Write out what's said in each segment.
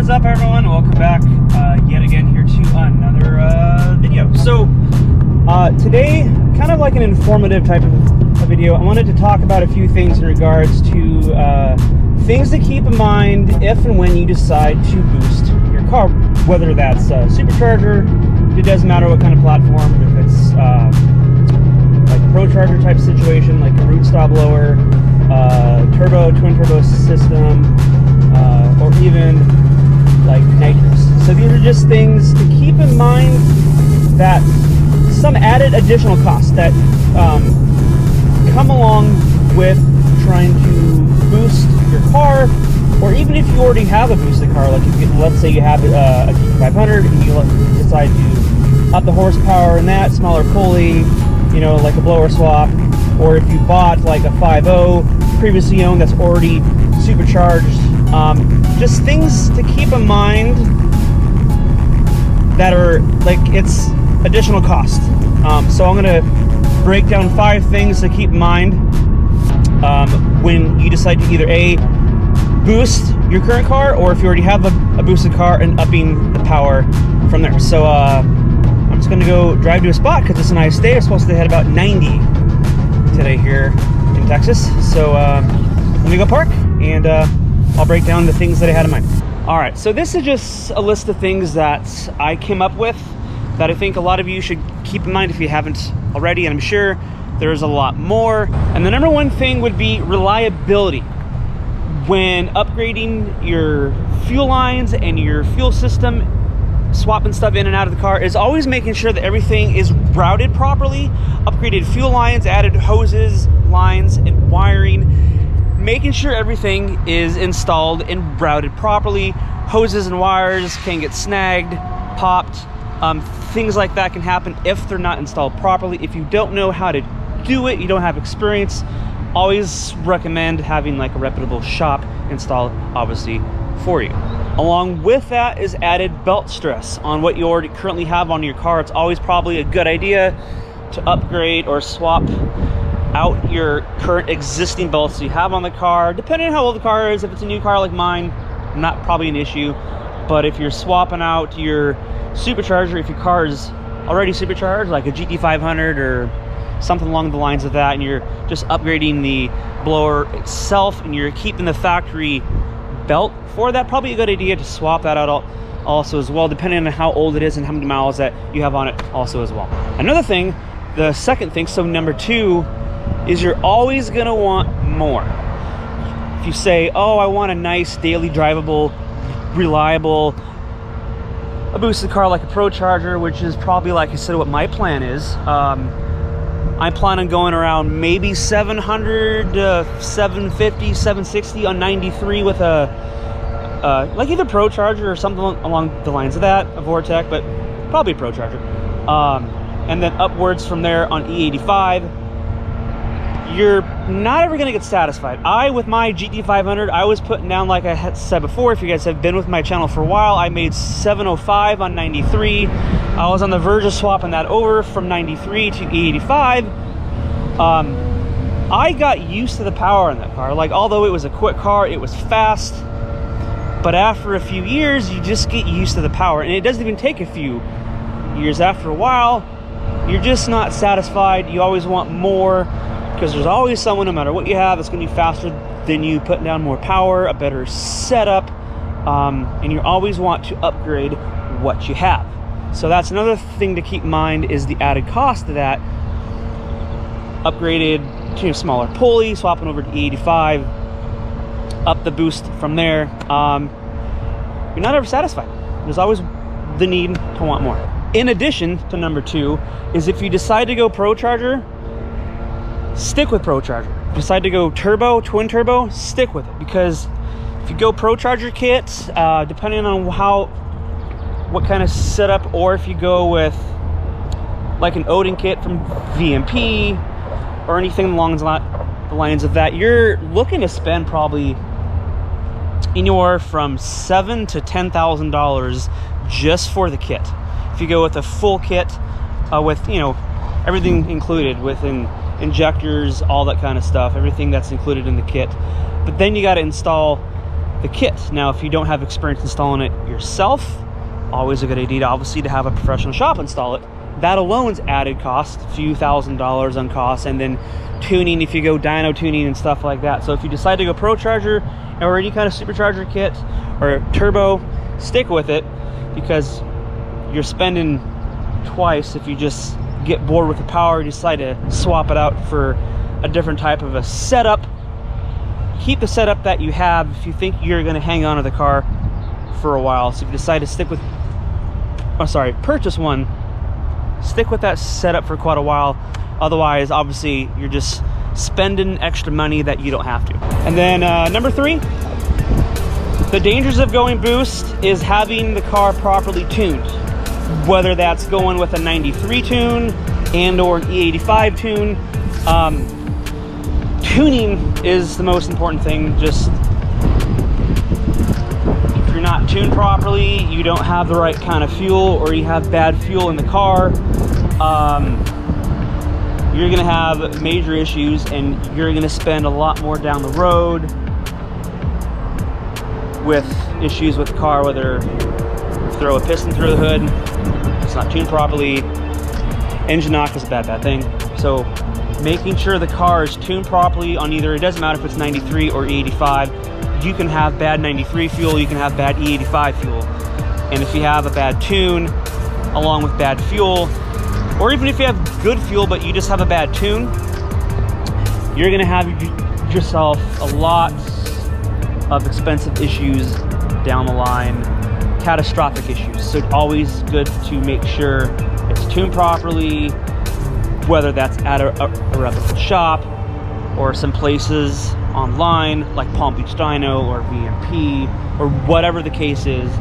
What is up, everyone? Welcome back yet again here to another video. So today, kind of like an informative type of a video, I wanted to talk about a few things in regards to things to keep in mind if and when you decide to boost your car, whether that's a supercharger. It doesn't matter what kind of platform, if it's like a Pro Charger type situation, like a root style blower, twin turbo system, or even like nitrous. So these are just things to keep in mind, that some added additional costs that come along with trying to boost your car, or even if you already have a boosted car, like if you, let's say you have a GT500 and you decide to up the horsepower in that, smaller pulley, you know, like a blower swap, or if you bought like a 5.0 previously owned that's already supercharged. Just things to keep in mind that are like, it's additional cost. So I'm going to break down 5 things to keep in mind when you decide to either A, boost your current car, or if you already have a boosted car, and upping the power from there. So I'm just going to go drive to a spot because it's a nice day. I'm supposed to hit about 90 today here in Texas. So let me go park and I'll break down the things that I had in mind. All right, so this is just a list of things that I came up with that I think a lot of you should keep in mind if you haven't already, and I'm sure there's a lot more. And the number one thing would be reliability. When upgrading your fuel lines and your fuel system, swapping stuff in and out of the car, is always making sure that everything is routed properly. Upgraded fuel lines, added hoses, lines, and wiring. Making sure everything is installed and routed properly. Hoses and wires can get snagged, popped. Things like that can happen if they're not installed properly. If you don't know how to do it, you don't have experience, always recommend having like a reputable shop install, obviously, for you. Along with that is added belt stress on what you already currently have on your car. It's always probably a good idea to upgrade or swap out your current existing belts you have on the car. Depending on how old the car is, if it's a new car like mine, not probably an issue. But if you're swapping out your supercharger, if your car is already supercharged, like a GT500 or something along the lines of that, and you're just upgrading the blower itself and you're keeping the factory belt for that, probably a good idea to swap that out also as well, depending on how old it is and how many miles that you have on it also as well. Another thing, the second thing, so number 2, is you're always gonna want more. If you say, oh, I want a nice daily drivable, reliable, a boosted car like a Pro Charger, which is probably, like I said, what my plan is. I plan on going around maybe 700, 750, 760 on 93 with a like either Pro Charger or something along the lines of that, a Vortec, but probably a Pro Charger. And then upwards from there on E85. You're not ever gonna get satisfied. With my GT500, I was putting down, like I had said before, if you guys have been with my channel for a while, I made 705 on 93. I was on the verge of swapping that over from 93 to E85. I got used to the power in that car. Like, although it was a quick car, it was fast. But after a few years, you just get used to the power. And it doesn't even take a few years. After a while, you're just not satisfied. You always want more, because there's always someone, no matter what you have, that's going to be faster than you, putting down more power, a better setup, and you always want to upgrade what you have. So that's another thing to keep in mind, is the added cost of that. Upgraded to a smaller pulley, swapping over to E85, up the boost from there. You're not ever satisfied. There's always the need to want more. In addition to number 2, is if you decide to go Pro Charger, stick with Pro Charger. If you decide to go turbo, twin turbo, stick with it, because if you go Pro Charger kit, depending on what kind of setup, or if you go with like an Odin kit from VMP or anything along the lines of that, you're looking to spend probably anywhere from $7,000 to $10,000 just for the kit. If you go with a full kit with, you know, everything included, with injectors, all that kind of stuff, everything that's included in the kit. But then you got to install the kit. Now, if you don't have experience installing it yourself, always a good idea, obviously, to have a professional shop install it. That alone's added cost, a few $1,000s on cost, and then tuning if you go dyno tuning and stuff like that. So if you decide to go Pro Charger or any kind of supercharger kit or turbo, stick with it, because you're spending twice if you just get bored with the power and decide to swap it out for a different type of a setup. Keep the setup that you have if you think you're going to hang on to the car for a while. So if you decide to stick with, purchase one, stick with that setup for quite a while. Otherwise, obviously, you're just spending extra money that you don't have to. And then number 3, the dangers of going boost is having the car properly tuned. Whether that's going with a 93 tune and or an E85 tune. Tuning is the most important thing. Just if you're not tuned properly, you don't have the right kind of fuel, or you have bad fuel in the car, you're gonna have major issues, and you're gonna spend a lot more down the road with issues with the car, whether you throw a piston through the hood, it's not tuned properly, engine knock is a bad thing. So making sure the car is tuned properly on either, it doesn't matter if it's 93 or E85, you can have bad 93 fuel, you can have bad E85 fuel. And if you have a bad tune along with bad fuel, or even if you have good fuel but you just have a bad tune, you're gonna have yourself a lot of expensive issues down the line, catastrophic issues. So it's always good to make sure it's tuned properly, whether that's at a reputable shop or some places online like Palm Beach Dyno or VMP or whatever the case is.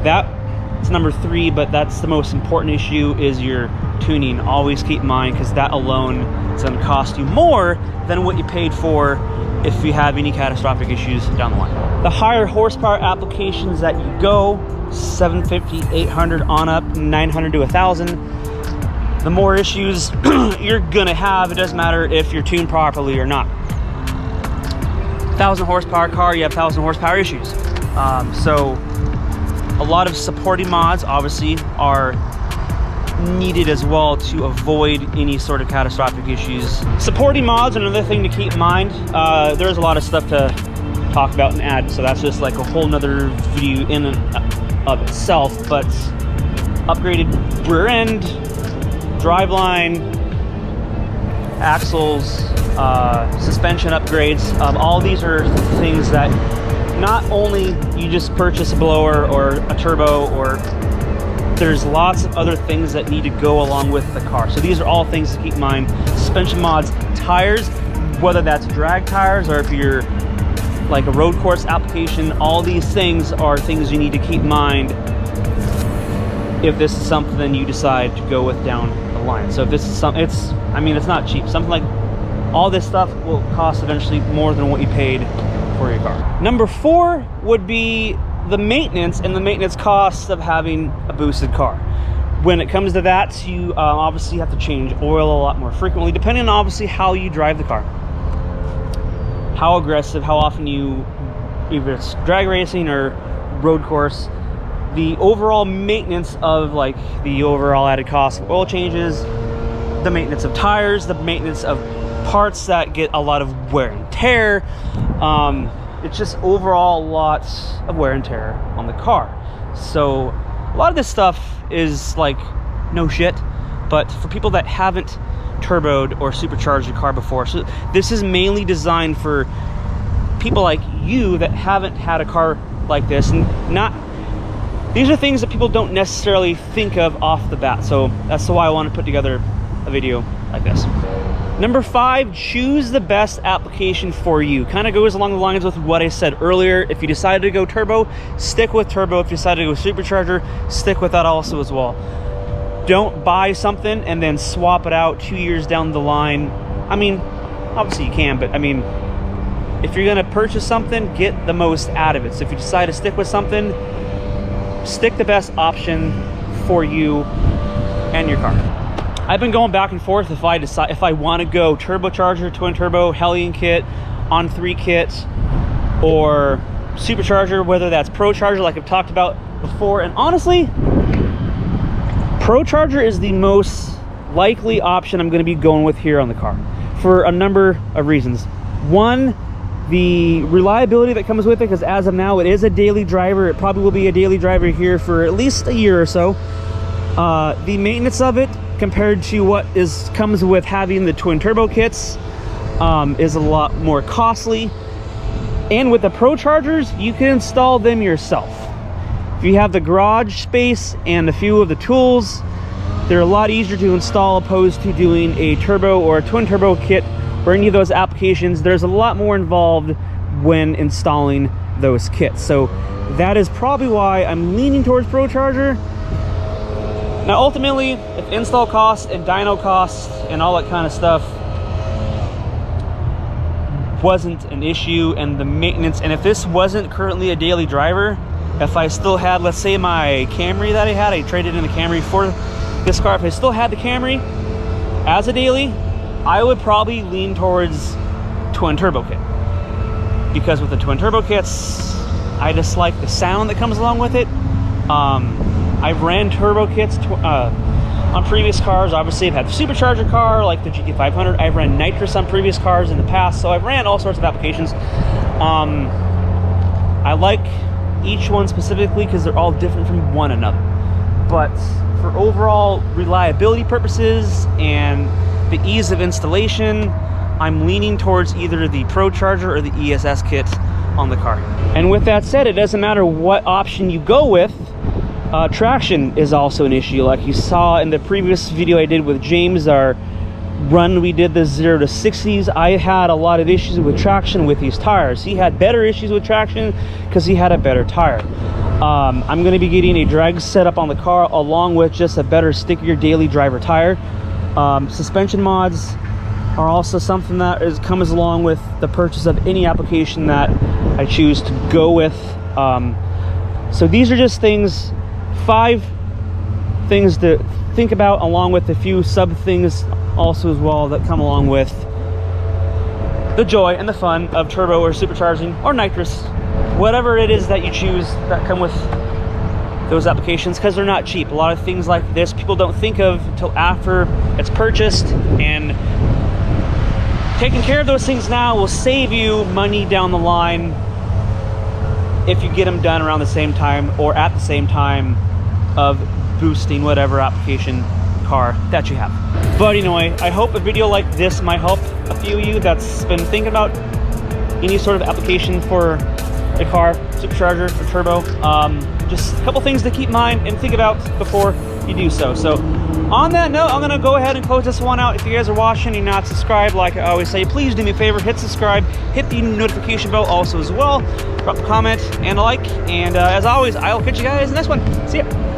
That's number 3, but that's the most important issue, is your tuning. Always keep in mind, because that alone is going to cost you more than what you paid for if you have any catastrophic issues down the line. The higher horsepower applications that you go, 750, 800 on up, 900 to 1,000, the more issues you're gonna have. It doesn't matter if you're tuned properly or not. 1,000 horsepower car, you have 1,000 horsepower issues. So a lot of supporting mods obviously are needed as well to avoid any sort of catastrophic issues. Supporting mods, another thing to keep in mind, there's a lot of stuff to talk about and add, so that's just like a whole nother video in and of itself. But upgraded rear end, driveline, axles, suspension upgrades, all these are things that not only you just purchase a blower or a turbo, or there's lots of other things that need to go along with the car. So these are all things to keep in mind. Suspension mods, tires, whether that's drag tires or if you're like a road course application, all these things are things you need to keep in mind if this is something you decide to go with down the line. So if this is something, it's not cheap. Something like all this stuff will cost eventually more than what you paid for your car. Number 4 would be the maintenance and the maintenance costs of having a boosted car. When it comes to that, you obviously have to change oil a lot more frequently, depending on obviously how you drive the car, how aggressive, how often you, either it's drag racing or road course. The overall maintenance of like the overall added cost of oil changes, the maintenance of tires, the maintenance of parts that get a lot of wear and tear. It's just overall lots of wear and tear on the car. So a lot of this stuff is like no shit, but for people that haven't turboed or supercharged a car before, so this is mainly designed for people like you that haven't had a car like this, and these are things that people don't necessarily think of off the bat. So that's why I want to put together a video like this. Number 5, choose the best application for you. Kind of goes along the lines with what I said earlier. If you decided to go turbo, stick with turbo. If you decided to go supercharger, stick with that also as well. Don't buy something and then swap it out 2 years down the line. I mean, obviously you can, but I mean, if you're gonna purchase something, get the most out of it. So if you decide to stick with something, stick the best option for you and your car. I've been going back and forth if I want to go turbocharger, twin turbo, Hellion kit, on 3 kit, or supercharger, whether that's ProCharger like I've talked about before. And honestly, ProCharger is the most likely option I'm going to be going with here on the car for a number of reasons. One, the reliability that comes with it, because as of now it is a daily driver. It probably will be a daily driver here for at least a year or so. The maintenance of it compared to what comes with having the twin turbo kits is a lot more costly. And with the ProChargers, you can install them yourself. If you have the garage space and a few of the tools, they're a lot easier to install opposed to doing a turbo or a twin turbo kit or any of those applications. There's a lot more involved when installing those kits. So that is probably why I'm leaning towards ProCharger. Now ultimately, if install costs and dyno costs and all that kind of stuff wasn't an issue, and the maintenance, and if this wasn't currently a daily driver, if I still had, let's say, my Camry that I traded in the Camry for this car, if I still had the Camry as a daily, I would probably lean towards twin turbo kit, because with the twin turbo kits, I just like the sound that comes along with it. I've ran turbo kits on previous cars. Obviously, I've had the supercharger car like the GT500. I've ran nitrous on previous cars in the past, so I've ran all sorts of applications. I like each one specifically because they're all different from one another. But for overall reliability purposes and the ease of installation, I'm leaning towards either the ProCharger or the ESS kit on the car. And with that said, it doesn't matter what option you go with, traction is also an issue. Like you saw in the previous video I did with James, our run we did the 0 to 60s, I had a lot of issues with traction with these tires. He had better issues with traction because he had a better tire. I'm going to be getting a drag setup on the car along with just a better, stickier daily driver tire. Suspension mods are also something that comes along with the purchase of any application that I choose to go with. So these are just things, 5 things to think about, along with a few sub things also as well that come along with the joy and the fun of turbo or supercharging or nitrous, whatever it is that you choose that come with those applications, because they're not cheap. A lot of things like this people don't think of until after it's purchased, and taking care of those things now will save you money down the line if you get them done around the same time or at the same time of boosting whatever application car that you have. But anyway, I hope a video like this might help a few of you that's been thinking about any sort of application for a car, supercharger or turbo. Just a couple things to keep in mind and think about before you do so. So on that note, I'm gonna go ahead and close this one out. If you guys are watching and you're not subscribed, like I always say, please do me a favor, hit subscribe, hit the notification bell also as well, drop a comment and a like, and as always, I'll catch you guys in the next one. See ya.